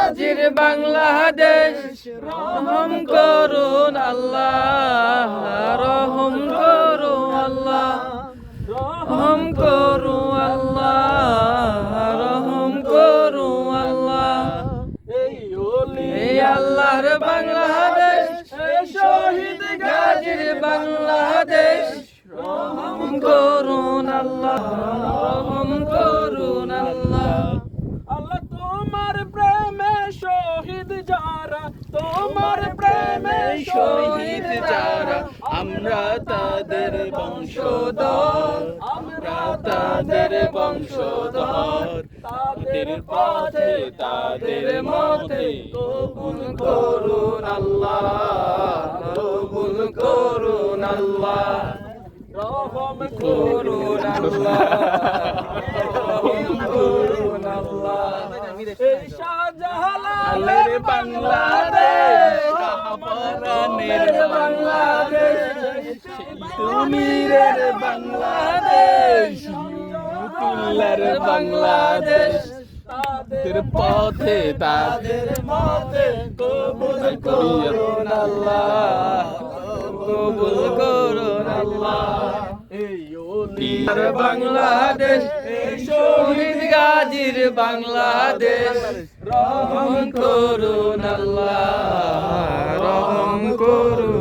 গাজীর বাংলাদেশ, রহম করুন আল্লাহ, রহম করুন আল্লাহ, রহম করুন আল্লাহ, রহম করুন আল্লাহ। এই আল্লাহর বাংলাদেশ, এই শহীদ গাজীর বাংলাদেশ, রহম করুন আল্লাহ, রহম করুন আল্লাহ। আল্লাহ তোমার প্রেমে শহীদ যারা, তোমার প্রেমে শহীদ যারা, আমরা তাদের বংশধর, আমরা তাদের বংশধর। তাদের পথে তাদের মতে কবুল করুন আল্লাহ, কবুল করুন আল্লাহ, রহম করুন আল্লাহ, রহম করুন আল্লাহ। এই শাহজালালের আলের বাংলাদেশ, শাহপরানের বাংলাদেশ, তুমিরের বাংলাদেশ, তুল্লার বাংলাদেশ। তাদের পথে তাদের মতে কবুল করুন আল্লাহ, কবুল করুন আল্লাহ। এই বাংলাদেশ, এই শহীদ গাজীর বাংলাদেশ, রহম করুন আল্লাহ, রহম করুন।